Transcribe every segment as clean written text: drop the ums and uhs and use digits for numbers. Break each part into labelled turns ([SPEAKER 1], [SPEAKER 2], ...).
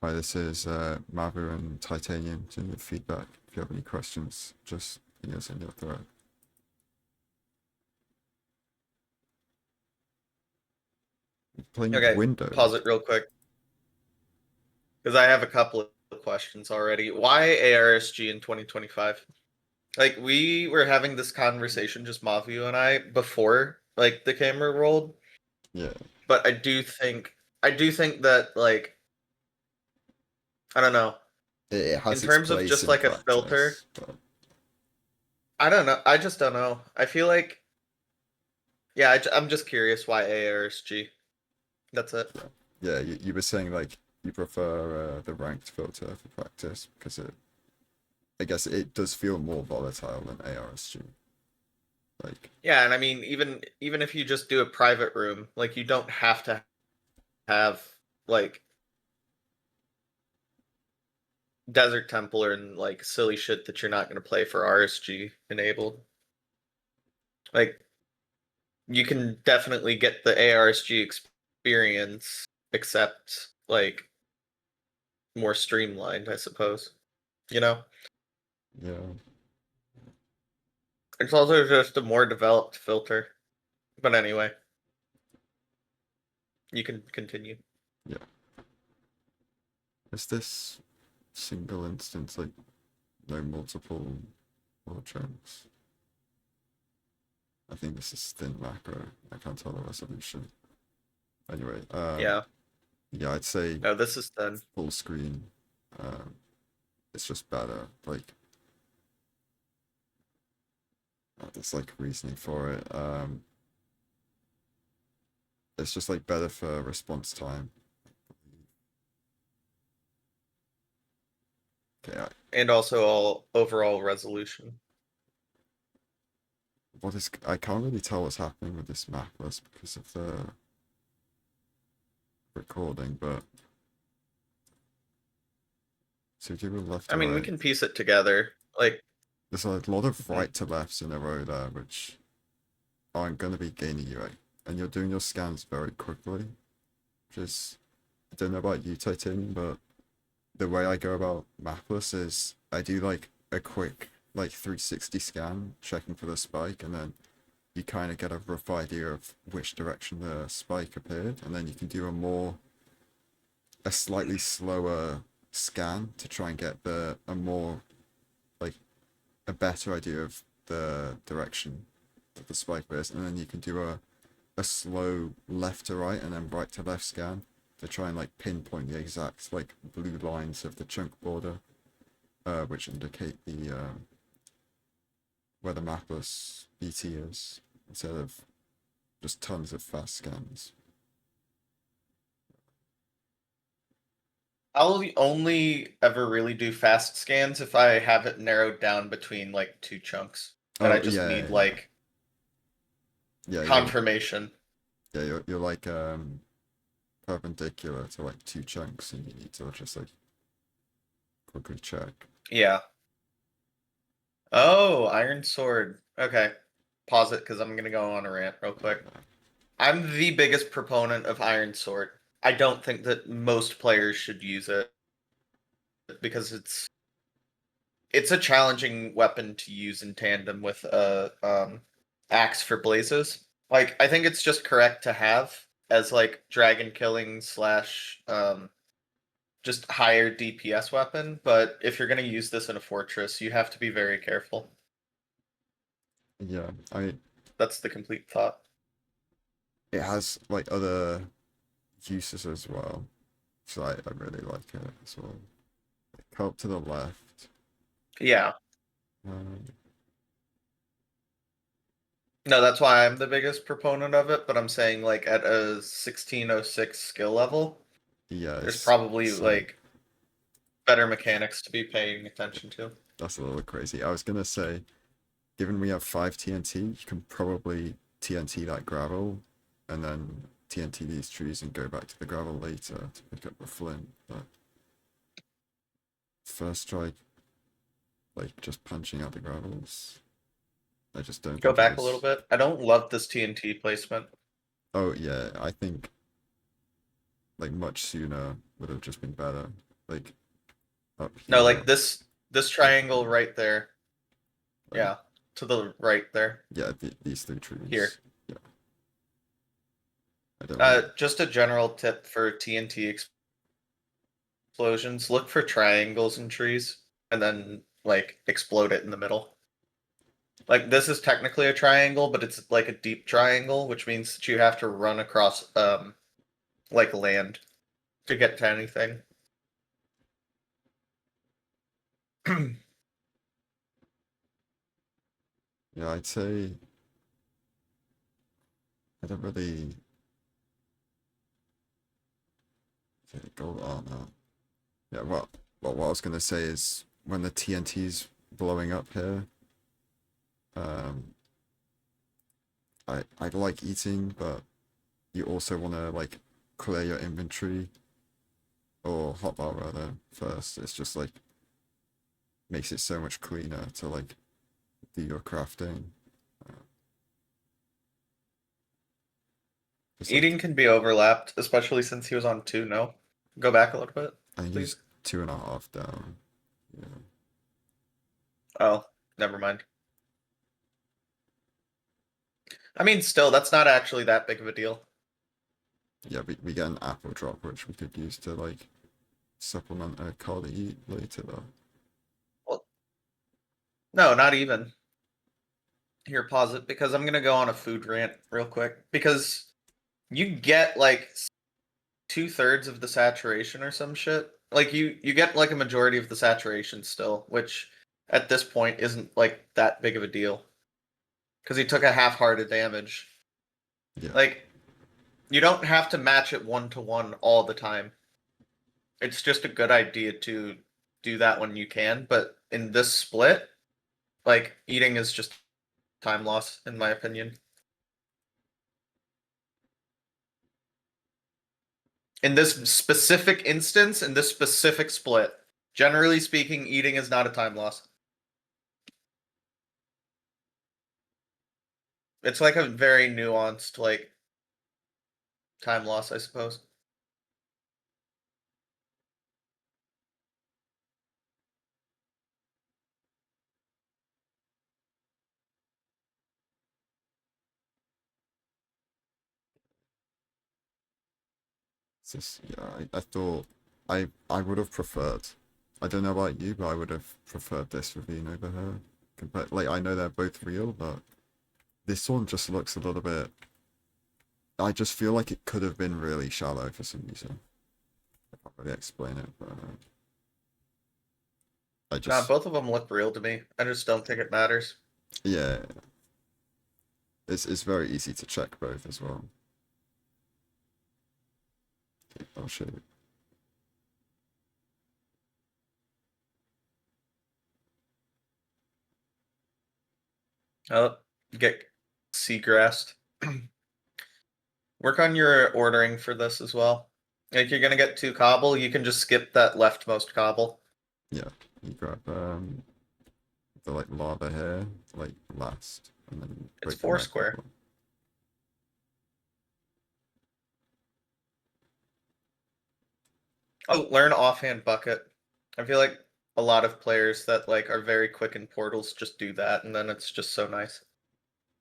[SPEAKER 1] Hi, this is Mauvu and Titanium. Send your feedback. If you have any questions, just ping us in your thread. Playing
[SPEAKER 2] Okay,
[SPEAKER 1] Windows.
[SPEAKER 2] pause it real quick because I have a couple of questions already. Why arsg in 2025? Like we were having this conversation, just Mauvu and I, before like the camera rolled,
[SPEAKER 1] Yeah,
[SPEAKER 2] but I do think that like I don't know.
[SPEAKER 1] it
[SPEAKER 2] In
[SPEAKER 1] has its
[SPEAKER 2] terms of
[SPEAKER 1] place
[SPEAKER 2] just
[SPEAKER 1] in
[SPEAKER 2] like a filter,
[SPEAKER 1] practice, but
[SPEAKER 2] I don't know. I just don't know. I feel like yeah, I'm just curious why arsg. That's it.
[SPEAKER 1] yeah, you were saying like you prefer the ranked filter for practice because I guess it does feel more volatile than arsg. Like,
[SPEAKER 2] Yeah, and I mean even if you just do a private room, like you don't have to have like Desert Templar and like silly shit that you're not going to play for RSG enabled. Like you can definitely get the ARSG experience, except like more streamlined, I suppose. You know,
[SPEAKER 1] yeah,
[SPEAKER 2] it's also just a more developed filter. But anyway, you can continue.
[SPEAKER 1] yeah. Is this single instance like no multiple or chunks? I think this is thin macro. I can't tell the resolution. Anyway,
[SPEAKER 2] Yeah.
[SPEAKER 1] yeah, I'd say
[SPEAKER 2] No, this is done.
[SPEAKER 1] full screen. Um, it's just better. Like, there's like reasoning for it. It's just like better for response time. Okay,
[SPEAKER 2] And also all overall resolution.
[SPEAKER 1] what is? I can't really tell what's happening with this map list because of the recording, but so do we left
[SPEAKER 2] I
[SPEAKER 1] to
[SPEAKER 2] mean, we
[SPEAKER 1] right.
[SPEAKER 2] can piece it together. Like,
[SPEAKER 1] There's a lot of
[SPEAKER 2] mhm.
[SPEAKER 1] right to lefts in a row there, which aren't going to be gaining you, right? And you're doing your scans very quickly, which is I don't know about you, Titanium, but the way I go about mapless is I do like a quick like 360 scan, checking for the spike, and then you kind of get a rough idea of which direction the spike appeared, and then you can do a slightly slower scan to try and get a more like a better idea of the direction that the spike is, and then you can do a slow left to right and then right to left scan to try and like pinpoint the exact like blue lines of the chunk border, which indicate the where the mapless BT is, instead of just tons of fast scans.
[SPEAKER 2] I'll only ever really do fast scans if I have it narrowed down between like two chunks. And I
[SPEAKER 1] Oh
[SPEAKER 2] just
[SPEAKER 1] yeah,
[SPEAKER 2] need
[SPEAKER 1] yeah,
[SPEAKER 2] like
[SPEAKER 1] yeah.
[SPEAKER 2] confirmation.
[SPEAKER 1] You're like perpendicular to like two chunks, and you need to just like quickly check.
[SPEAKER 2] Yeah. Oh, Iron Sword. Okay. Pause it because I'm gonna go on a rant real quick. I'm the biggest proponent of Iron Sword. I don't think that most players should use it because it's a challenging weapon to use in tandem with a axe for blazes. Like I think it's just correct to have as like dragon killing slash just higher DPS weapon, but if you're gonna use this in a fortress, you have to be very careful.
[SPEAKER 1] Yeah, I
[SPEAKER 2] That's the complete thought.
[SPEAKER 1] it has like other uses as well, so I really like it as well. Help to the left.
[SPEAKER 2] Yeah.
[SPEAKER 1] Um,
[SPEAKER 2] No, that's why I'm the biggest proponent of it, but I'm saying like at a 1606 skill level,
[SPEAKER 1] yeah,
[SPEAKER 2] there's probably
[SPEAKER 1] it's like
[SPEAKER 2] like better mechanics to be paying attention to.
[SPEAKER 1] that's a little crazy. I was gonna say, given we have 5 TNT, you can probably TNT that gravel, and then TNT these trees and go back to the gravel later to pick up the flint. But first try, like just punching out the gravels, I just don't
[SPEAKER 2] Go
[SPEAKER 1] think it
[SPEAKER 2] back a little
[SPEAKER 1] was.
[SPEAKER 2] bit. I don't love this TNT placement.
[SPEAKER 1] Oh yeah, I think like much sooner would have just been better. Like up
[SPEAKER 2] No,
[SPEAKER 1] here,
[SPEAKER 2] like this triangle right there.
[SPEAKER 1] like
[SPEAKER 2] Yeah, to the right there.
[SPEAKER 1] yeah, these three trees.
[SPEAKER 2] Here.
[SPEAKER 1] Yeah, I don't really.
[SPEAKER 2] Just a general tip for TNT explosions: look for triangles in trees, and then like explode it in the middle. Like this is technically a triangle, but it's like a deep triangle, which means that you have to run across like land to get to anything.
[SPEAKER 1] Yeah, I'd say I don't really. Okay, go on. Yeah, well, what I was gonna say is when the TNT's blowing up here, um, I like eating, but you also want to like clear your inventory or hotbar rather first. It's just like makes it so much cleaner to like do your crafting. Uh, just like
[SPEAKER 2] Eating can be overlapped, especially since he was on 2. No, go back a little bit,
[SPEAKER 1] I
[SPEAKER 2] please.
[SPEAKER 1] used 2.5 down. Yeah,
[SPEAKER 2] Oh, never mind. I mean, still, that's not actually that big of a deal.
[SPEAKER 1] yeah. We get an apple drop which we could use to like supplement a call to eat later though.
[SPEAKER 2] Well, no, not even. Here, pause it because I'm gonna go on a food rant real quick because you get like 2/3 of the saturation or some shit. Like you get like a majority of the saturation still, which at this point isn't like that big of a deal because he took a half-hearted damage.
[SPEAKER 1] Yeah,
[SPEAKER 2] Like you don't have to match it 1-to-1 all the time. It's just a good idea to do that when you can, but in this split, like eating is just time loss in my opinion. In this specific instance, in this specific split, generally speaking, eating is not a time loss. It's like a very nuanced like time loss, I suppose.
[SPEAKER 1] it's just yeah. I thought I would have preferred. I don't know about you, but I would have preferred this ravine over her. Compared, like I know they're both real, but this one just looks a little bit. I just feel like it could have been really shallow for some reason. I can't really explain it, but I
[SPEAKER 2] Nah,
[SPEAKER 1] just
[SPEAKER 2] both of them look real to me. I just don't think it matters.
[SPEAKER 1] yeah, it's very easy to check both as well. Okay, I'll show you.
[SPEAKER 2] Oh, get seagrassed. Work on your ordering for this as well. If you're gonna get 2 cobble, you can just skip that leftmost cobble.
[SPEAKER 1] Yeah, you grab the like lava here, like last, and then
[SPEAKER 2] It's
[SPEAKER 1] break the neck
[SPEAKER 2] 4 square.
[SPEAKER 1] cobble.
[SPEAKER 2] Oh, learn offhand bucket. I feel like a lot of players that like are very quick in portals just do that, and then it's just so nice.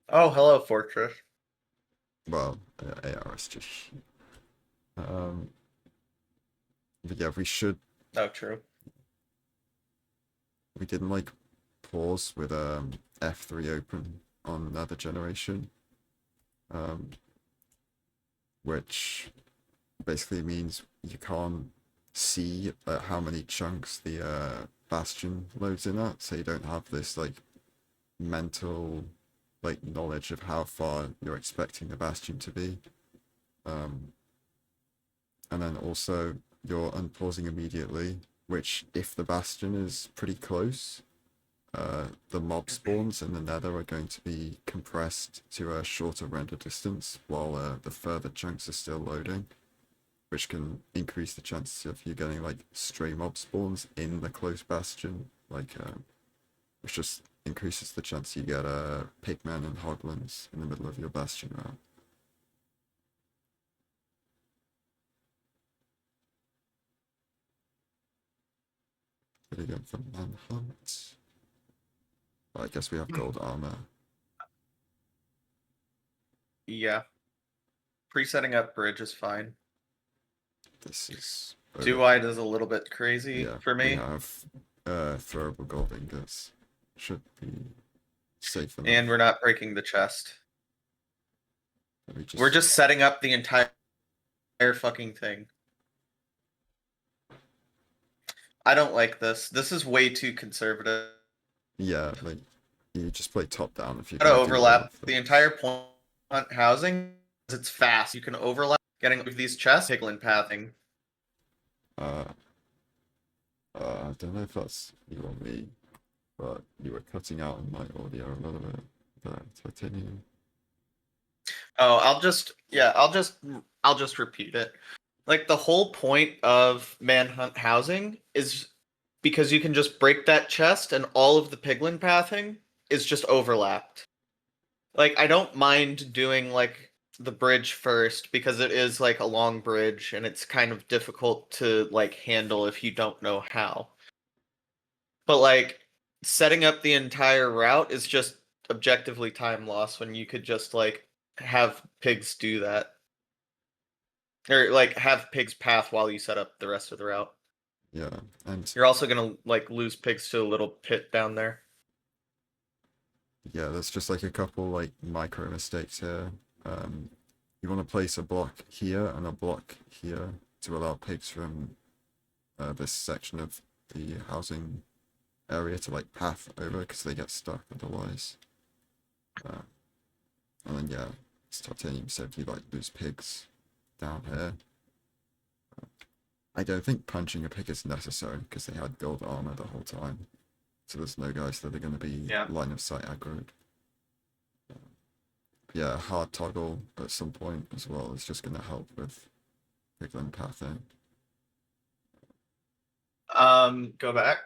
[SPEAKER 2] Oh, hello, Fortress.
[SPEAKER 1] Well, arsg. Um, but yeah,
[SPEAKER 2] Oh, true.
[SPEAKER 1] we didn't like pause with F3 open on another generation, um, which basically means you can't see how many chunks the bastion loads in at, so you don't have this like mental like knowledge of how far you're expecting the bastion to be. Um, and then also you're unpausing immediately, which if the bastion is pretty close, the mob spawns in the nether are going to be compressed to a shorter render distance while the further chunks are still loading, which can increase the chances of you getting like stray mob spawns in the close bastion, like which just increases the chance you get pigmen and hoglins in the middle of your bastion route. Pretty good for manhunt. Well, I guess we have gold armor.
[SPEAKER 2] Yeah. Pre-setting up bridge is fine.
[SPEAKER 1] This is
[SPEAKER 2] Too wide is a little bit crazy
[SPEAKER 1] yeah.
[SPEAKER 2] for me.
[SPEAKER 1] We have throwable gold ingots. Should be safe enough.
[SPEAKER 2] And we're not breaking the chest.
[SPEAKER 1] Just...
[SPEAKER 2] We're just setting up the entire fucking thing. I don't like this. This is way too conservative.
[SPEAKER 1] Yeah, like you just play top down if you
[SPEAKER 2] gotta overlap the entire point hunt housing. It's fast. You can overlap getting these chests, piglin pathing.
[SPEAKER 1] I don't know if that's you or me, but you were cutting out in my audio a little bit. But titanium.
[SPEAKER 2] Oh, I'll just repeat it. Like the whole point of manhunt housing is because you can just break that chest and all of the piglin pathing is just overlapped. Like I don't mind doing like the bridge first because it is like a long bridge and it's kind of difficult to like handle if you don't know how. But like setting up the entire route is just objectively time loss when you could just like have pigs do that. Or like have pigs path while you set up the rest of the route.
[SPEAKER 1] Yeah, and
[SPEAKER 2] you're also gonna like lose pigs to a little pit down there.
[SPEAKER 1] Yeah, there's just like a couple like micro mistakes here. You want to place a block here and a block here to allow pigs from this section of the housing area to like path over because they get stuck otherwise. And then yeah, it's titanium, so if you like lose pigs down here. I don't think punching a pig is necessary because they had gold armor the whole time. So there's no guys that are going to be line of sight aggroed. Yeah, hard toggle at some point as well is just going to help with piglin pathing.
[SPEAKER 2] Go back.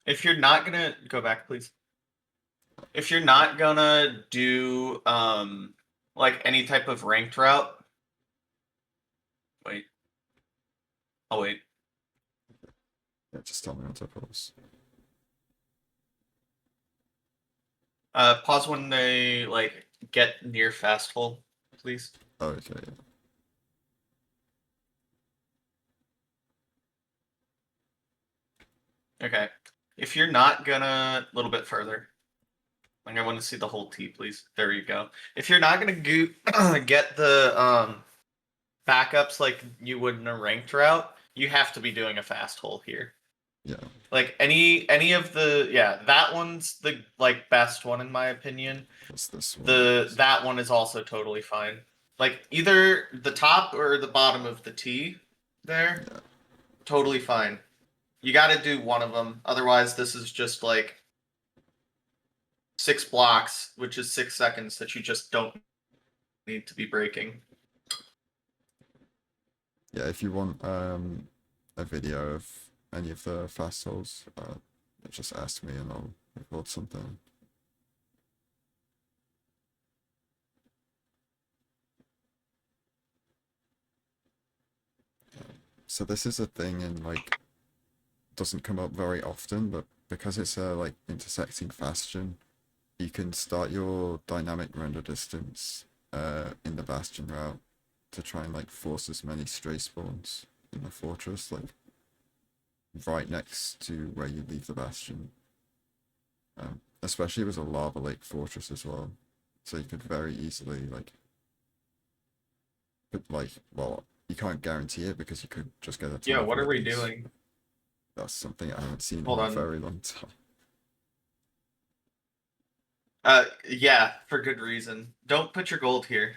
[SPEAKER 2] If you're not gonna go back, please. If you're not gonna do like any type of ranked route, wait. Oh wait.
[SPEAKER 1] Yeah, just tell me what to pause.
[SPEAKER 2] Pause when they like get near fast hole, please.
[SPEAKER 1] Oh, okay. Yeah.
[SPEAKER 2] Okay. If you're not gonna a little bit further. Like I want to see the whole T, please. There you go. If you're not gonna get the backups like you would in a ranked route, you have to be doing a fast hole here.
[SPEAKER 1] Yeah.
[SPEAKER 2] Like any of the that one's the like best one in my opinion.
[SPEAKER 1] What's this one?
[SPEAKER 2] That one is also totally fine. Like either the top or the bottom of the T there, totally fine. You got to do one of them. Otherwise, this is just like 6 blocks, which is 6 seconds that you just don't need to be breaking.
[SPEAKER 1] Yeah, if you want a video of any of the fast holes, just ask me and I'll record something. So this is a thing in like doesn't come up very often, but because it's a like intersecting bastion, you can start your dynamic render distance in the bastion route to try and like force as many stray spawns in the fortress, like right next to where you leave the bastion. Especially with a lava lake fortress as well, so you could very easily like, but like, well, you can't guarantee it because you could just get a ton
[SPEAKER 2] Yeah,
[SPEAKER 1] of
[SPEAKER 2] what are we
[SPEAKER 1] release.
[SPEAKER 2] doing?
[SPEAKER 1] That's something I haven't seen
[SPEAKER 2] Hold
[SPEAKER 1] in a
[SPEAKER 2] on.
[SPEAKER 1] very long time.
[SPEAKER 2] Yeah, for good reason. Don't put your gold here.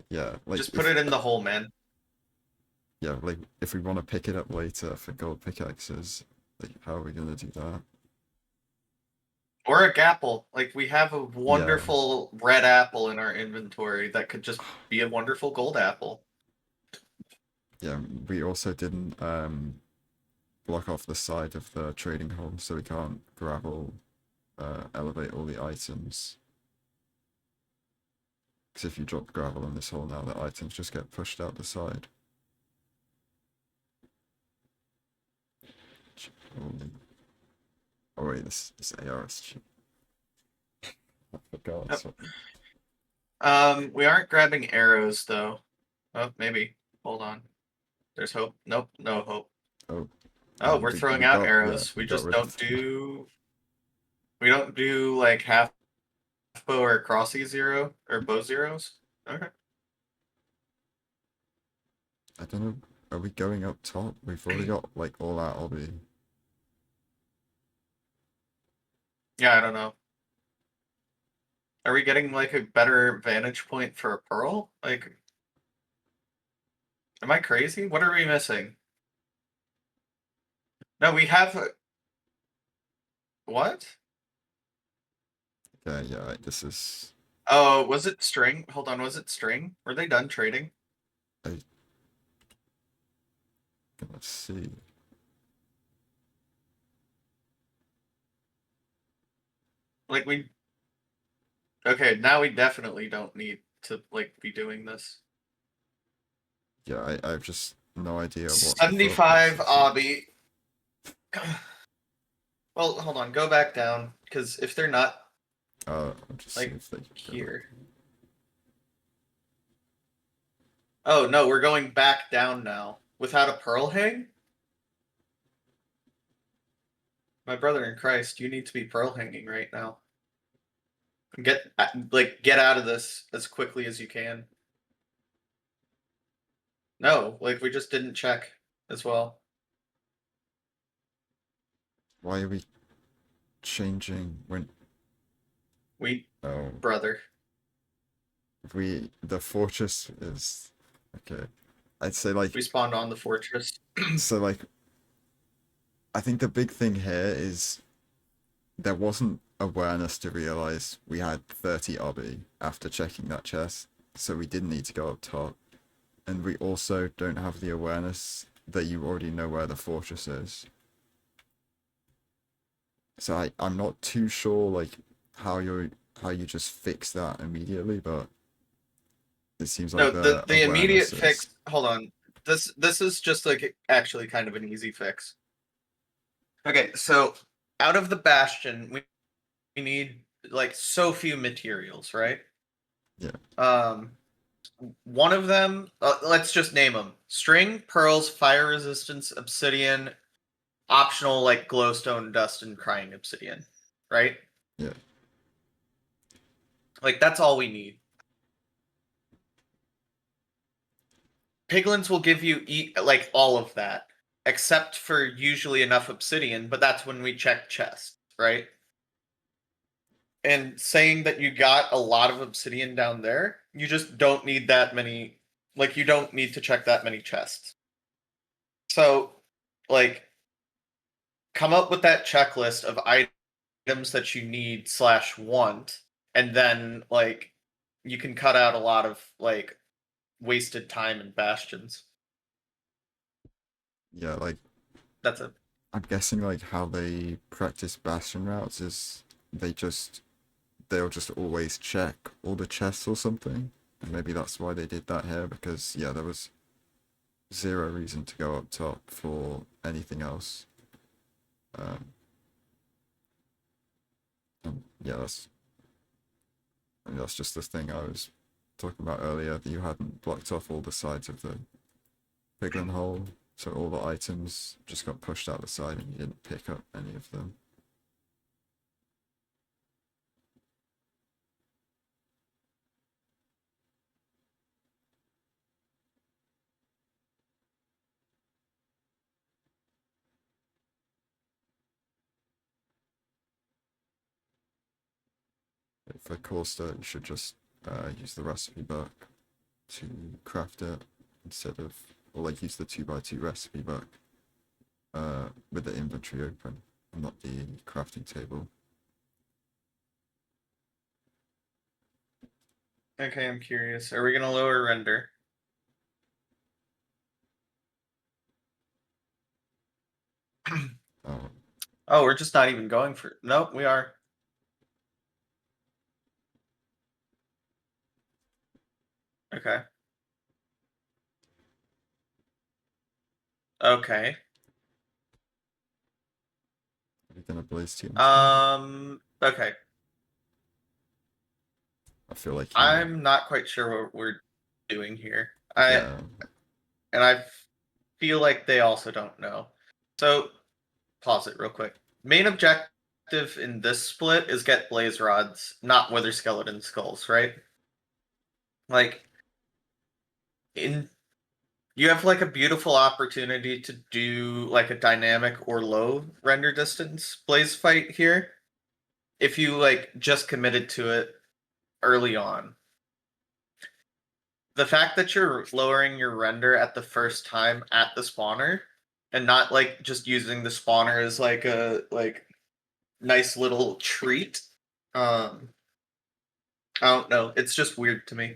[SPEAKER 1] Yeah, like
[SPEAKER 2] just put it in the hole, man.
[SPEAKER 1] Yeah, like if we want to pick it up later for gold pickaxes, like how are we gonna do that?
[SPEAKER 2] Or a gapple. Like we have a wonderful red apple in our inventory that could just be a wonderful gold apple.
[SPEAKER 1] Yeah, we also didn't block off the side of the trading hole, so we can't gravel elevate all the items. Because if you drop gravel in this hole now, the items just get pushed out the side. only. Oh wait, this arsg. I forgot.
[SPEAKER 2] Yep.
[SPEAKER 1] So,
[SPEAKER 2] We aren't grabbing arrows though. Oh, maybe. Hold on. There's hope. Nope, no hope.
[SPEAKER 1] oh,
[SPEAKER 2] Oh, we're throwing out arrows.
[SPEAKER 1] we
[SPEAKER 2] We
[SPEAKER 1] got
[SPEAKER 2] just
[SPEAKER 1] rid
[SPEAKER 2] don't
[SPEAKER 1] of them.
[SPEAKER 2] do. We don't do like half bow or crossy zero or bow zeros. Okay.
[SPEAKER 1] I don't know. Are we going up top? We've already got like all that obby.
[SPEAKER 2] Yeah, I don't know. Are we getting like a better vantage point for a pearl? Like, am I crazy? What are we missing? No, we have. What?
[SPEAKER 1] Yeah. This is.
[SPEAKER 2] Oh, was it string? Hold on, was it string? Were they done trading?
[SPEAKER 1] I gonna see.
[SPEAKER 2] Like we. Okay, now we definitely don't need to like be doing this.
[SPEAKER 1] Yeah, I have just no idea what the thought
[SPEAKER 2] 75
[SPEAKER 1] process is.
[SPEAKER 2] obby. Well, hold on, go back down because if they're not
[SPEAKER 1] I'll just see
[SPEAKER 2] like
[SPEAKER 1] if they can go up.
[SPEAKER 2] here. Oh no, we're going back down now without a pearl hang. My brother in Christ, you need to be pearl hanging right now. Get out of this as quickly as you can. No, like we just didn't check as well.
[SPEAKER 1] Why are we changing when?
[SPEAKER 2] We
[SPEAKER 1] Oh,
[SPEAKER 2] brother.
[SPEAKER 1] the fortress is okay. I'd say like
[SPEAKER 2] We spawned on the fortress.
[SPEAKER 1] so like I think the big thing here is there wasn't awareness to realize we had 30 obby after checking that chest, so we didn't need to go up top. And we also don't have the awareness that you already know where the fortress is. So I'm not too sure like how you just fix that immediately, but it seems
[SPEAKER 2] No,
[SPEAKER 1] like the
[SPEAKER 2] the immediate
[SPEAKER 1] awareness
[SPEAKER 2] fix.
[SPEAKER 1] is
[SPEAKER 2] Hold on. This is just like actually kind of an easy fix. Okay, so out of the bastion, we need like so few materials, right?
[SPEAKER 1] yeah.
[SPEAKER 2] Um, one of them, let's just name them: string, pearls, fire resistance, obsidian, optional like glowstone, dust, and crying obsidian, right?
[SPEAKER 1] Yeah.
[SPEAKER 2] Like that's all we need. Piglins will give you like all of that, except for usually enough obsidian, but that's when we check chests, right? And saying that you got a lot of obsidian down there, you just don't need that many. Like you don't need to check that many chests. So, like, come up with that checklist of items that you need slash want, and then like you can cut out a lot of like wasted time in bastions.
[SPEAKER 1] Yeah, like
[SPEAKER 2] That's it.
[SPEAKER 1] I'm guessing like how they practice bastion routes is they just they'll just always check all the chests or something. And maybe that's why they did that here because yeah, there was zero reason to go up top for anything else. Um, and yeah, that's just the thing I was talking about earlier that you hadn't blocked off all the sides of the piglin hole, so all the items just got pushed out the side and you didn't pick up any of them. For Corster, you should just use the recipe book to craft it instead of, or like use the 2x2 recipe book with the inventory open and not the crafting table.
[SPEAKER 2] Okay, I'm curious. Are we gonna lower render?
[SPEAKER 1] Oh,
[SPEAKER 2] Oh, we're just not even going for. Nope, we are. Okay. Okay.
[SPEAKER 1] Have you done a Blaze TNT?
[SPEAKER 2] Okay.
[SPEAKER 1] I feel like you.
[SPEAKER 2] I'm not quite sure what we're doing here.
[SPEAKER 1] Yeah.
[SPEAKER 2] I feel like they also don't know. So pause it real quick. Main objective in this split is get blaze rods, not wither skeleton skulls, right? Like in you have like a beautiful opportunity to do like a dynamic or low render distance blaze fight here if you like just committed to it early on. The fact that you're lowering your render at the first time at the spawner and not like just using the spawner as like a nice little treat. I don't know. It's just weird to me.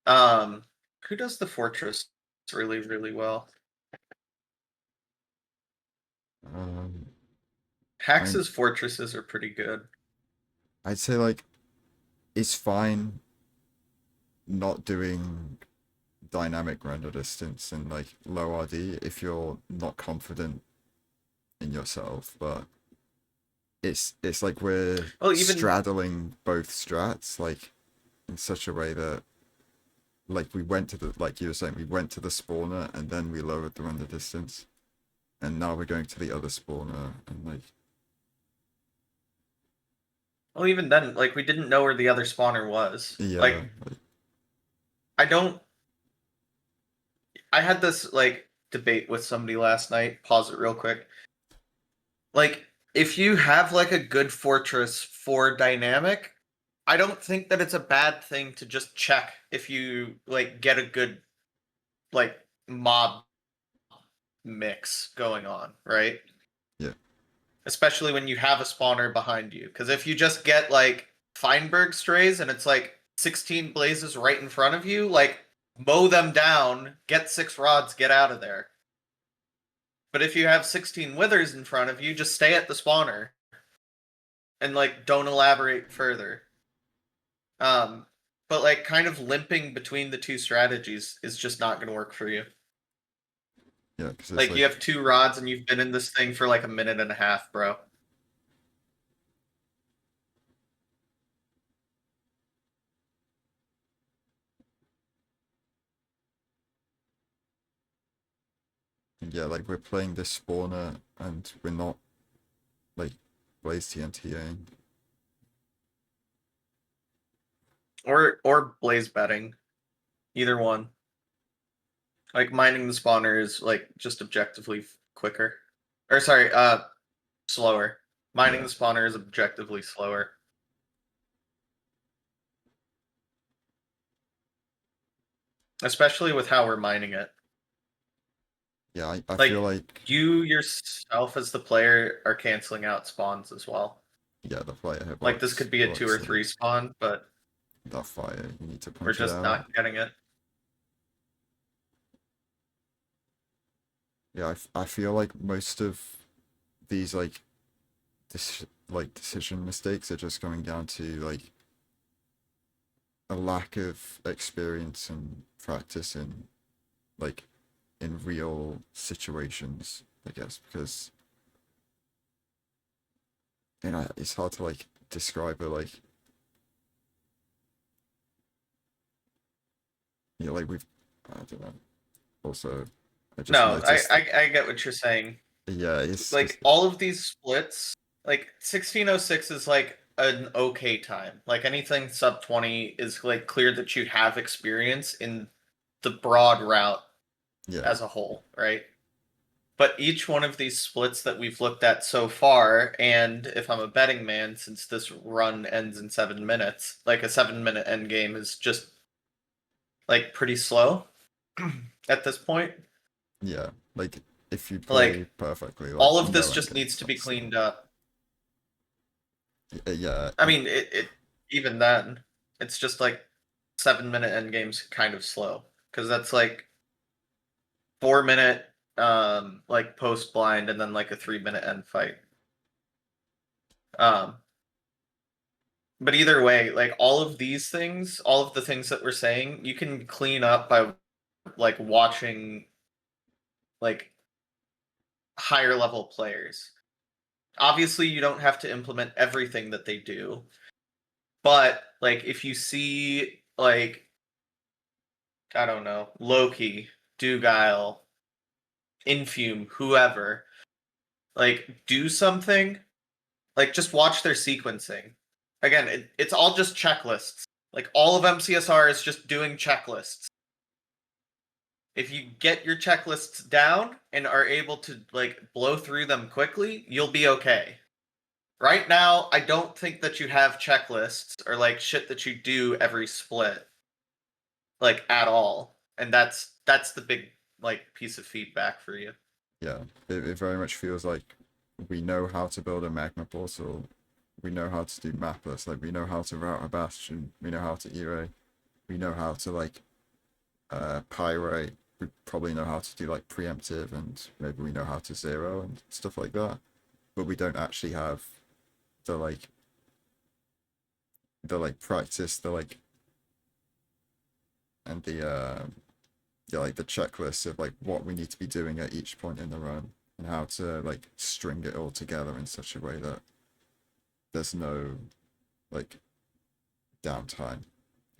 [SPEAKER 2] Um, who does the fortress really, really well?
[SPEAKER 1] Um, I
[SPEAKER 2] Hax's fortresses are pretty good.
[SPEAKER 1] I'd say like it's fine not doing dynamic render distance and like low RD if you're not confident in yourself, but it's like we're
[SPEAKER 2] Well, even
[SPEAKER 1] straddling both strats like in such a way that like we went to the like you were saying we went to the spawner and then we lowered the render distance and now we're going to the other spawner and like
[SPEAKER 2] well, even then, like we didn't know where the other spawner was.
[SPEAKER 1] yeah
[SPEAKER 2] Like
[SPEAKER 1] like,
[SPEAKER 2] I don't. I had this like debate with somebody last night. Pause it real quick. Like if you have like a good fortress for dynamic, I don't think that it's a bad thing to just check if you like get a good like mob mix going on, right?
[SPEAKER 1] yeah
[SPEAKER 2] Especially when you have a spawner behind you. Because if you just get like Feinberg strays and it's like 16 blazes right in front of you, like mow them down, get 6 rods, get out of there. But if you have 16 withers in front of you, just stay at the spawner and like don't elaborate further. Um, but like kind of limping between the two strategies is just not going to work for you.
[SPEAKER 1] yeah because it's
[SPEAKER 2] Like you
[SPEAKER 1] like
[SPEAKER 2] have 2 rods and you've been in this thing for like a minute and a half, bro.
[SPEAKER 1] yeah like we're playing this spawner and we're not like Blaze TNTing.
[SPEAKER 2] Or blaze betting. Either one. Like mining the spawner is like just objectively quicker. Or sorry, slower. Mining
[SPEAKER 1] Yeah
[SPEAKER 2] the spawner is objectively slower. Especially with how we're mining it.
[SPEAKER 1] yeah I feel
[SPEAKER 2] Like
[SPEAKER 1] like
[SPEAKER 2] you yourself as the player are canceling out spawns as well.
[SPEAKER 1] yeah the player
[SPEAKER 2] Like this
[SPEAKER 1] hitbox
[SPEAKER 2] could be a 2
[SPEAKER 1] works
[SPEAKER 2] or
[SPEAKER 1] like
[SPEAKER 2] 3 spawn, but
[SPEAKER 1] that fire you need to
[SPEAKER 2] we're
[SPEAKER 1] punch it
[SPEAKER 2] just
[SPEAKER 1] out.
[SPEAKER 2] not getting it.
[SPEAKER 1] Yeah, I feel like most of these like decision mistakes are just coming down to like a lack of experience and practice in like in real situations, I guess, because you know it's hard to like describe it like you know like we've I don't know. Also, I just
[SPEAKER 2] No,
[SPEAKER 1] noticed
[SPEAKER 2] I get what you're saying.
[SPEAKER 1] yeah, it's just
[SPEAKER 2] Like all of these splits, like 1606 is like an okay time. Like anything sub 20 is like clear that you have experience in the broad route
[SPEAKER 1] yeah,
[SPEAKER 2] as a whole, right? But each one of these splits that we've looked at so far, and if I'm a betting man, since this run ends in 7 minutes, like a 7 minute end game is just like pretty slow at this point.
[SPEAKER 1] yeah. Like if you play
[SPEAKER 2] Like
[SPEAKER 1] perfectly, like
[SPEAKER 2] all of
[SPEAKER 1] no
[SPEAKER 2] this
[SPEAKER 1] end
[SPEAKER 2] just
[SPEAKER 1] game
[SPEAKER 2] needs to be
[SPEAKER 1] that's slow.
[SPEAKER 2] cleaned up.
[SPEAKER 1] Yeah,
[SPEAKER 2] I mean, it even then, it's just like 7 minute end games kind of slow because that's like 4 minute like post blind and then like a 3 minute end fight. Um, but either way, like all of these things, all of the things that we're saying, you can clean up by like watching like higher level players. Obviously, you don't have to implement everything that they do, but like if you see like I don't know, Loki, Dugile, Infume, whoever, like do something, like just watch their sequencing. Again, it's all just checklists. Like all of MCSR is just doing checklists. If you get your checklists down and are able to like blow through them quickly, you'll be okay. Right now, I don't think that you have checklists or like shit that you do every split, like at all. And that's the big like piece of feedback for you.
[SPEAKER 1] Yeah, it very much feels like we know how to build a magma portal, we know how to do mapless, like we know how to route a bastion, we know how to E-ray, we know how to like pyrite, we probably know how to do like preemptive, and maybe we know how to zero and stuff like that, but we don't actually have the like practice, the like and the yeah, like the checklist of like what we need to be doing at each point in the run and how to like string it all together in such a way that there's no like downtime,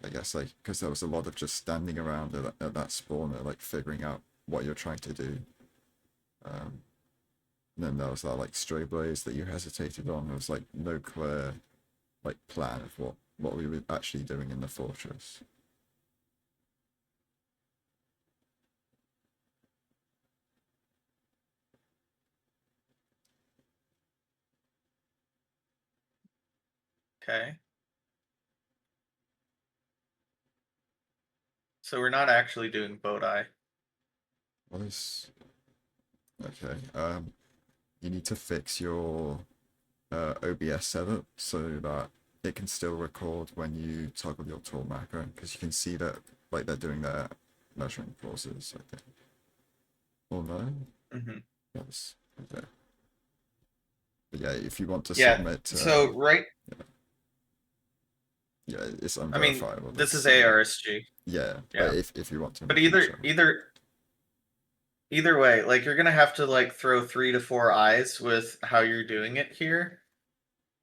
[SPEAKER 1] I guess, like because there was a lot of just standing around at that spawner like figuring out what you're trying to do. um and then there was that like stray blaze that you hesitated on. There was like no clear like plan of what we were actually doing in the fortress.
[SPEAKER 2] Okay. So we're not actually doing Bodai.
[SPEAKER 1] What is okay? You need to fix your OBS setup so that it can still record when you toggle your tool macro, because you can see that like they're doing their measuring pauses, I think. Or no?
[SPEAKER 2] Mm-hmm.
[SPEAKER 1] Yes. Okay. But yeah, if you want to
[SPEAKER 2] Yeah.
[SPEAKER 1] submit,
[SPEAKER 2] So right.
[SPEAKER 1] yeah, it's
[SPEAKER 2] I mean,
[SPEAKER 1] unverifiable.
[SPEAKER 2] this is
[SPEAKER 1] That's
[SPEAKER 2] arsg.
[SPEAKER 1] yeah. But
[SPEAKER 2] Yeah.
[SPEAKER 1] if you want to in the
[SPEAKER 2] But
[SPEAKER 1] future,
[SPEAKER 2] either way, like you're gonna have to like throw 3 to 4 eyes with how you're doing it here,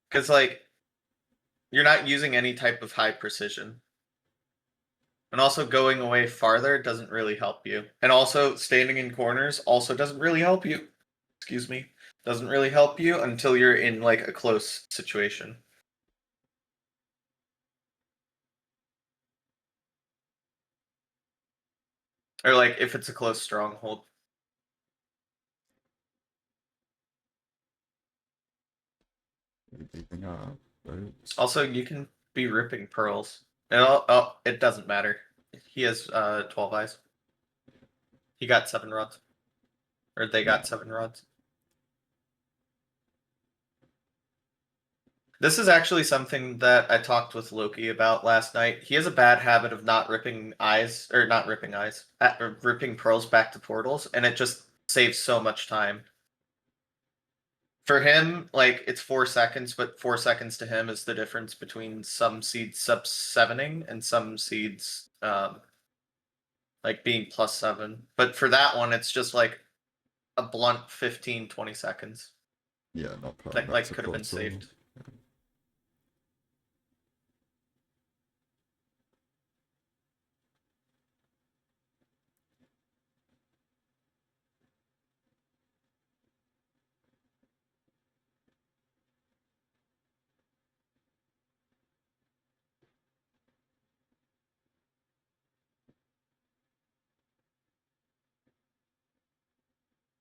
[SPEAKER 2] because like you're not using any type of high precision. And also going away farther doesn't really help you. And also standing in corners also doesn't really help you. Excuse me. Doesn't really help you until you're in like a close situation. Or like if it's a close stronghold.
[SPEAKER 1] you're leaving our roads.
[SPEAKER 2] Also, you can be ripping pearls. It doesn't matter. He has 12 eyes. He got 7 rods. Or they
[SPEAKER 1] Yeah.
[SPEAKER 2] got 7 rods. This is actually something that I talked with Loki about last night. He has a bad habit of not ripping eyes, or not ripping eyes, or ripping pearls back to portals, and it just saves so much time. For him, like it's 4 seconds, but 4 seconds to him is the difference between some seeds sub-7ing and some seeds like being +7. But for that one, it's just like a blunt 15, 20 seconds
[SPEAKER 1] Yeah, not putting
[SPEAKER 2] that
[SPEAKER 1] back
[SPEAKER 2] like
[SPEAKER 1] to
[SPEAKER 2] could have been
[SPEAKER 1] portal.
[SPEAKER 2] saved.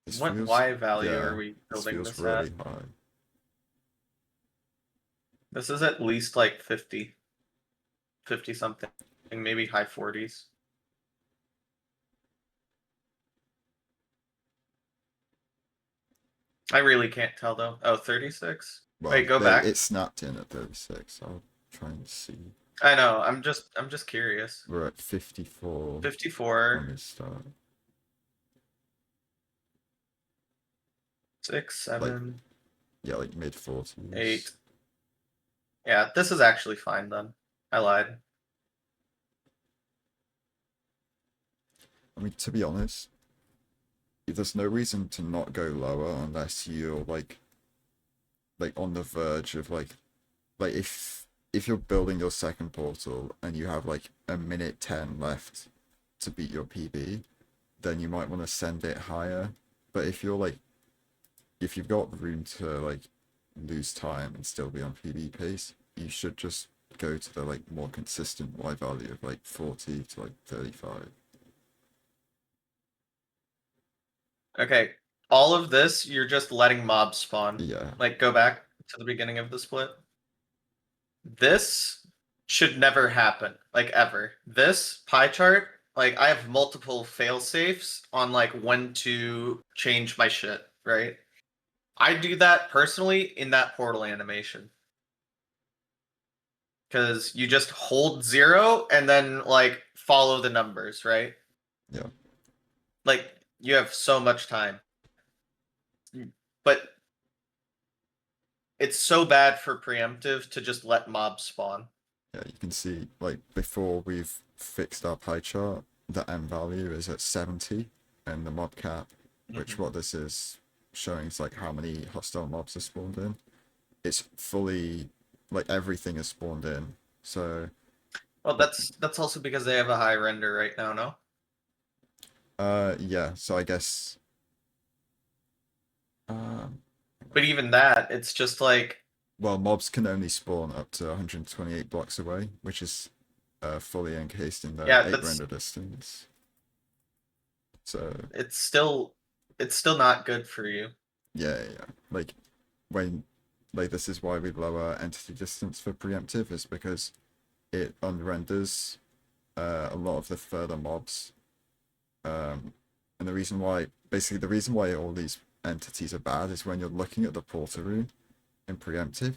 [SPEAKER 1] This
[SPEAKER 2] What
[SPEAKER 1] feels
[SPEAKER 2] Y value are
[SPEAKER 1] yeah.
[SPEAKER 2] we
[SPEAKER 1] This
[SPEAKER 2] building
[SPEAKER 1] feels
[SPEAKER 2] this at?
[SPEAKER 1] really high.
[SPEAKER 2] This is at least like 50, 50 something, maybe high 40s. I really can't tell though. Oh, 36?
[SPEAKER 1] Well,
[SPEAKER 2] Wait, go back.
[SPEAKER 1] it snapped in at 36. I'll try and see.
[SPEAKER 2] I know. I'm just curious.
[SPEAKER 1] We're at 54
[SPEAKER 2] 54,
[SPEAKER 1] when we start.
[SPEAKER 2] 6,
[SPEAKER 1] Like,
[SPEAKER 2] 7,
[SPEAKER 1] yeah, like mid
[SPEAKER 2] 8.
[SPEAKER 1] 40s.
[SPEAKER 2] Yeah, this is actually fine then. I lied.
[SPEAKER 1] I mean, to be honest, there's no reason to not go lower unless you're like like on the verge of like if you're building your second portal and you have like a minute 10 left to beat your PB, then you might want to send it higher. But if you've got room to like lose time and still be on PB pace, you should just go to the like more consistent Y value of like 40 to like 35.
[SPEAKER 2] Okay, all of this, you're just letting mobs spawn.
[SPEAKER 1] Yeah.
[SPEAKER 2] Like, go back to the beginning of the split. This should never happen, like, ever. This pie chart, like, I have multiple fail safes on, like, when to change my shit, right? I do that personally in that portal animation. Because you just hold 0 and then, like, follow the numbers, right?
[SPEAKER 1] Yeah.
[SPEAKER 2] Like, you have so much time. But it's so bad for preemptive to just let mobs spawn.
[SPEAKER 1] Yeah, you can see like before we've fixed our pie chart, the M value is at 70, and the mob cap, which what this is showing is like how many hostile mobs are spawned in. It's fully like everything is spawned in. So
[SPEAKER 2] Well, that's also because they have a high render right now, no?
[SPEAKER 1] yeah, so I guess um
[SPEAKER 2] But even that, it's just like
[SPEAKER 1] well, mobs can only spawn up to 128 blocks away, which is fully encased in the
[SPEAKER 2] yeah,
[SPEAKER 1] 8
[SPEAKER 2] that's
[SPEAKER 1] render distance. So
[SPEAKER 2] it's still not good for you.
[SPEAKER 1] yeah. Like when like this is why we lower entity distance for preemptive, is because it unrenders a lot of the further mobs. And the reason why basically the reason why all these entities are bad is when you're looking at the portal room in preemptive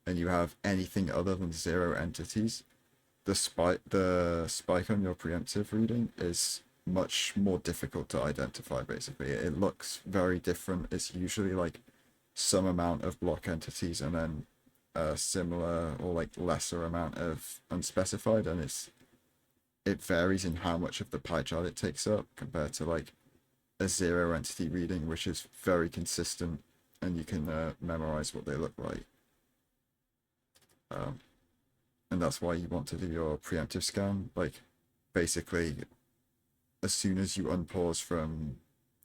[SPEAKER 1] and you have anything other than 0 entities, the spike on your preemptive reading is much more difficult to identify. Basically, it looks very different. It's usually like some amount of block entities and then a similar or like lesser amount of unspecified, and it varies in how much of the pie chart it takes up compared to like a 0 entity reading, which is very consistent and you can memorize what they look like. Um, and that's why you want to do your preemptive scan. Like, basically, as soon as you unpause from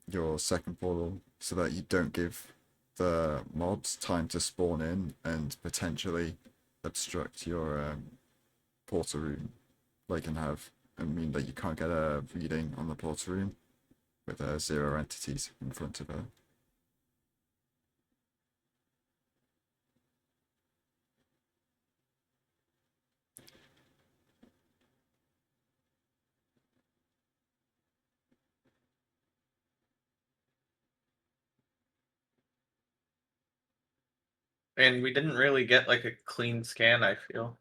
[SPEAKER 1] your second portal, so that you don't give the mobs time to spawn in and potentially obstruct your portal room, like and have I mean that you can't get a reading on the portal room with 0 entities in front of her.
[SPEAKER 2] And we didn't really get like a clean scan, I feel.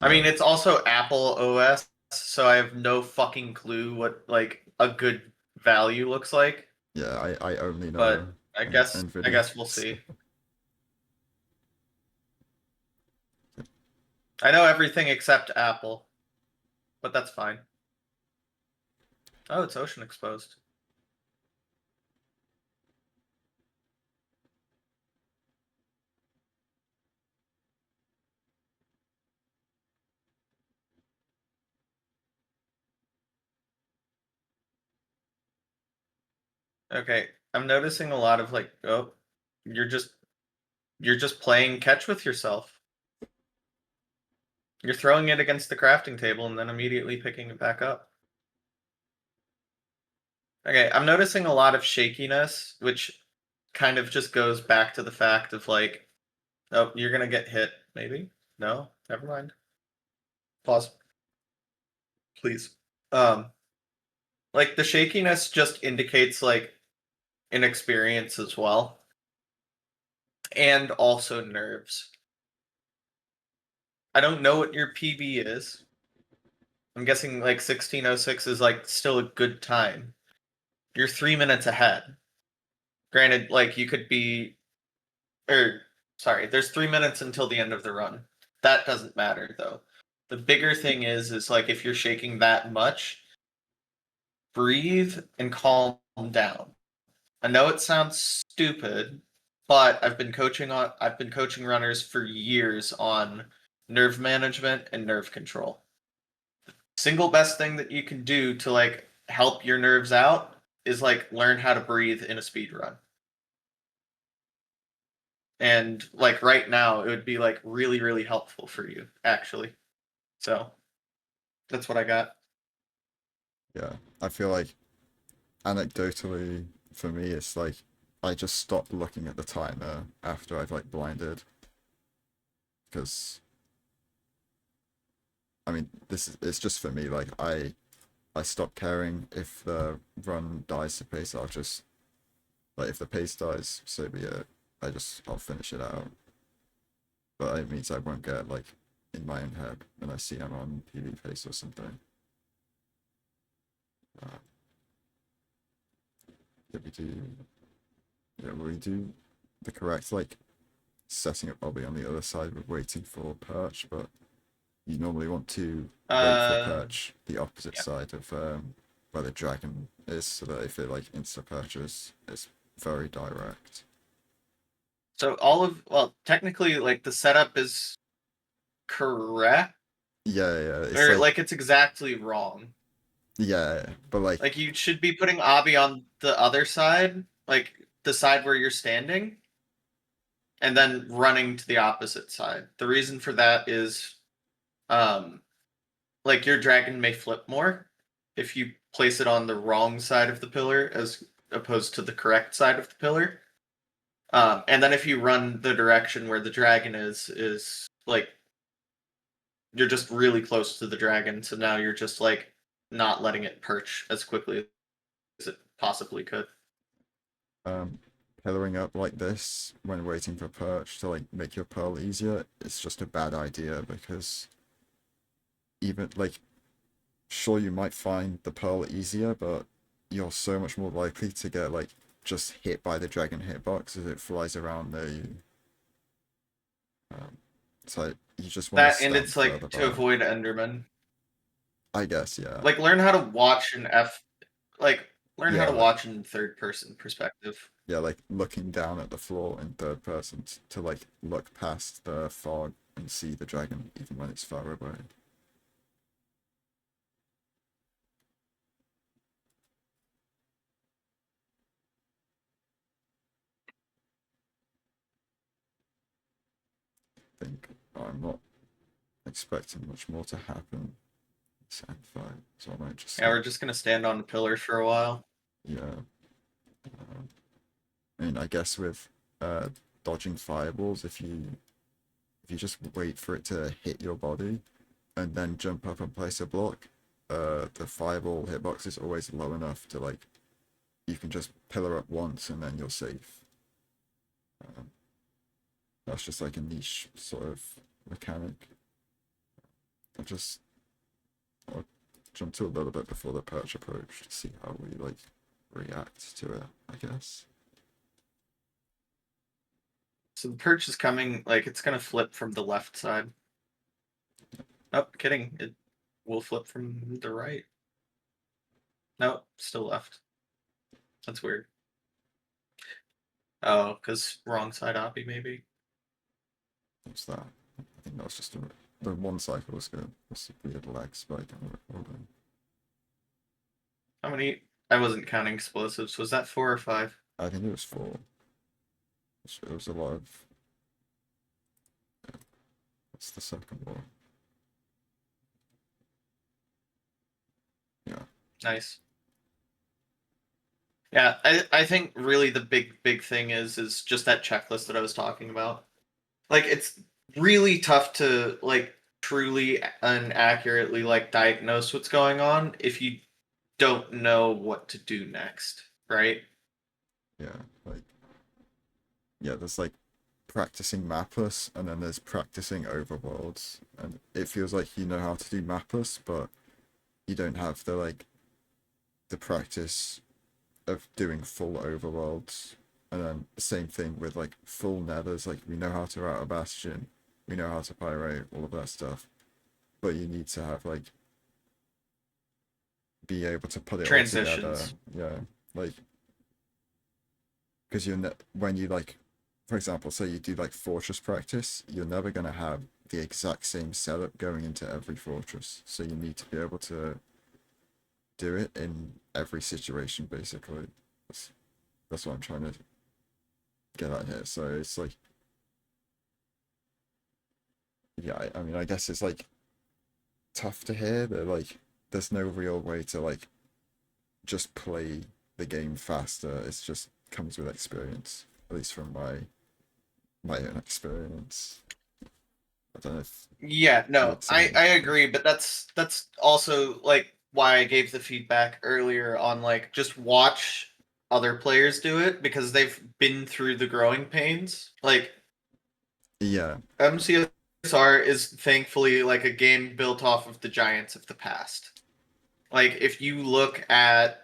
[SPEAKER 2] I
[SPEAKER 1] Yeah,
[SPEAKER 2] mean, it's also Apple OS, so I have no fucking clue what like a good value looks like.
[SPEAKER 1] yeah. I only know
[SPEAKER 2] But I
[SPEAKER 1] Nvidia.
[SPEAKER 2] guess we'll see. I know everything except Apple, but that's fine. Oh, it's ocean exposed. Okay, I'm noticing a lot of like, oh, you're just playing catch with yourself. You're throwing it against the crafting table and then immediately picking it back up. Okay, I'm noticing a lot of shakiness, which kind of just goes back to the fact of like, oh, you're gonna get hit, maybe? No, never mind. Pause, please. Um, like the shakiness just indicates like inexperience as well, and also nerves. I don't know what your PB is. I'm guessing like 1606 is like still a good time. You're 3 minutes ahead. Granted, like you could be, or sorry, there's 3 minutes until the end of the run. That doesn't matter though. The bigger thing is like if you're shaking that much, breathe and calm down. I know it sounds stupid, but I've been coaching runners for years on nerve management and nerve control. Single best thing that you can do to like help your nerves out is like learn how to breathe in a speed run. And like right now it would be like really, really helpful for you, actually. So that's what I got.
[SPEAKER 1] Yeah, I feel like anecdotally for me, it's like I just stopped looking at the timer after I've like blinded, because I mean it's just for me. Like I stop caring if the run dies to pace. I'll just like if the pace dies, so be it. I'll finish it out. But it means I won't get like in my own head when I see I'm on PV pace or something. Uh, did we do? Yeah, will we do the correct like setting up probably on the other side with waiting for perch, but you normally want to wait for
[SPEAKER 2] Uh,
[SPEAKER 1] perch the opposite
[SPEAKER 2] yeah.
[SPEAKER 1] side of where the dragon is, so that if it like insta perches, it's very direct.
[SPEAKER 2] So technically, like the setup is correct,
[SPEAKER 1] Yeah, it's
[SPEAKER 2] or
[SPEAKER 1] like
[SPEAKER 2] like it's exactly wrong.
[SPEAKER 1] yeah, but like
[SPEAKER 2] Like you should be putting Avi on the other side, like the side where you're standing, and then running to the opposite side. The reason for that is, um, like your dragon may flip more if you place it on the wrong side of the pillar as opposed to the correct side of the pillar. And then if you run the direction where the dragon is like you're just really close to the dragon, so now you're just like not letting it perch as quickly as it possibly could.
[SPEAKER 1] um pillaring up like this when waiting for perch to like make your pearl easier, it's just a bad idea, because even like sure you might find the pearl easier, but you're so much more likely to get like just hit by the dragon hitbox as it flies around the um, so you just want to
[SPEAKER 2] That and
[SPEAKER 1] stand
[SPEAKER 2] it's
[SPEAKER 1] further
[SPEAKER 2] like to
[SPEAKER 1] back.
[SPEAKER 2] avoid Enderman.
[SPEAKER 1] I guess, yeah.
[SPEAKER 2] Like learn how to watch an F like learn how
[SPEAKER 1] Yeah,
[SPEAKER 2] to
[SPEAKER 1] like
[SPEAKER 2] watch in third person perspective.
[SPEAKER 1] yeah, like looking down at the floor in third person to like look past the fog and see the dragon even when it's far away. I think I'm not expecting much more to happen. Sand fight, so I might just
[SPEAKER 2] Yeah,
[SPEAKER 1] like
[SPEAKER 2] we're just gonna stand on a pillar for a while.
[SPEAKER 1] yeah. I mean, I guess with uh dodging fireballs, if you just wait for it to hit your body and then jump up and place a block, the fireball hitbox is always low enough to like you can just pillar up once and then you're safe. Um, that's just like a niche sort of mechanic. I just I'll jump to a little bit before the perch approach to see how we like react to it, I guess.
[SPEAKER 2] So the perch is coming, like it's gonna flip from the left side. Oh, kidding. It will flip from the right. No, still left. That's weird. Oh, because wrong side Oppie, maybe.
[SPEAKER 1] What's that? I think that was just the one cycle was good. What's the weird lag spike on the recording?
[SPEAKER 2] How many? I wasn't counting explosives. Was that 4 or 5?
[SPEAKER 1] I think it was four. It was a lot of. What's the second one? Yeah.
[SPEAKER 2] Nice. Yeah, I think really the big thing is just that checklist that I was talking about. Like it's really tough to like truly and accurately like diagnose what's going on if you don't know what to do next, right?
[SPEAKER 1] Yeah. Like yeah, there's like practicing mapless and then there's practicing overworlds, and it feels like you know how to do mapless, but you don't have the practice of doing full overworlds. And then the same thing with like full nethers, like we know how to route a bastion, we know how to pyrate, all of that stuff, but you need to have like be able to put it all together.
[SPEAKER 2] Transitions.
[SPEAKER 1] Yeah, like because when you like for example, say you do like fortress practice, you're never going to have the exact same setup going into every fortress. So you need to be able to do it in every situation, basically. That's what I'm trying to get at here. So it's like, yeah, I mean, I guess it's like tough to hear that like there's no real way to like just play the game faster. It's just comes with experience, at least from my own experience. I don't know if
[SPEAKER 2] Yeah,
[SPEAKER 1] you
[SPEAKER 2] no,
[SPEAKER 1] would say
[SPEAKER 2] I
[SPEAKER 1] anything.
[SPEAKER 2] agree, but that's also like why I gave the feedback earlier on like just watch other players do it because they've been through the growing pains. Like
[SPEAKER 1] Yeah,
[SPEAKER 2] MCSR is thankfully like a game built off of the giants of the past. Like if you look at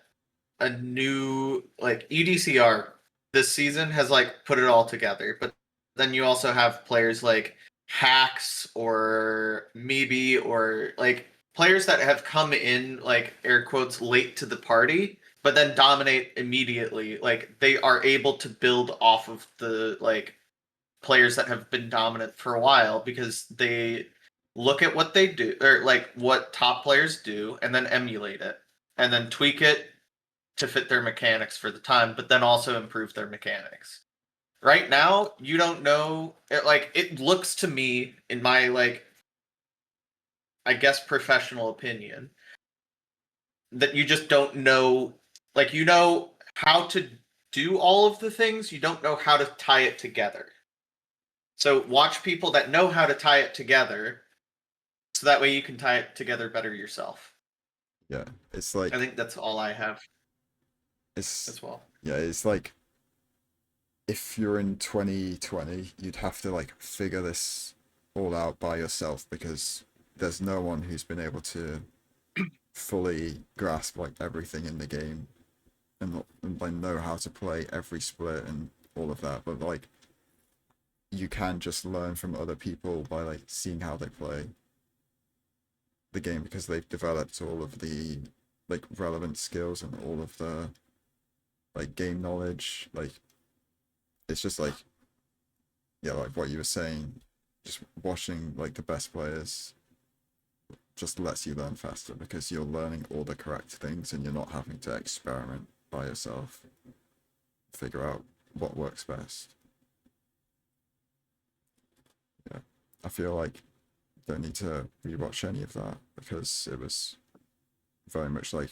[SPEAKER 2] a new like EDCR this season has like put it all together, but then you also have players like Hacks or maybe or like players that have come in like air quotes late to the party but then dominate immediately. Like they are able to build off of the like players that have been dominant for a while because they look at what they do or like what top players do and then emulate it and then tweak it to fit their mechanics for the time, but then also improve their mechanics. Right now, you don't know. It looks to me, in my like, I guess professional opinion, that you just don't know. Like you know how to do all of the things, you don't know how to tie it together. So watch people that know how to tie it together, so that way you can tie it together better yourself.
[SPEAKER 1] yeah. It's
[SPEAKER 2] I
[SPEAKER 1] like
[SPEAKER 2] think that's all I have
[SPEAKER 1] it's
[SPEAKER 2] as well.
[SPEAKER 1] yeah, it's like if you're in 2020, you'd have to like figure this all out by yourself because there's no one who's been able to fully grasp like everything in the game and like know how to play every split and all of that. But like you can just learn from other people by like seeing how they play the game because they've developed all of the like relevant skills and all of the like game knowledge. Like it's just like yeah, like what you were saying, just watching like the best players just lets you learn faster because you're learning all the correct things and you're not having to experiment by yourself, figure out what works best. Yeah. I feel like I don't need to rewatch any of that because it was very much like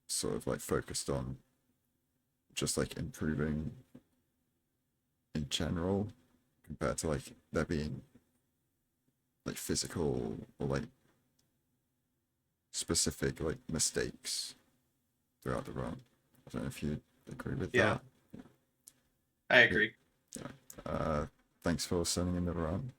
[SPEAKER 1] sort of like focused on just like improving in general compared to like there being like physical or like specific like mistakes throughout the run. I don't know if you agree with
[SPEAKER 2] Yeah,
[SPEAKER 1] that.
[SPEAKER 2] I
[SPEAKER 1] Yeah.
[SPEAKER 2] agree.
[SPEAKER 1] Yeah. Thanks for sending in the run.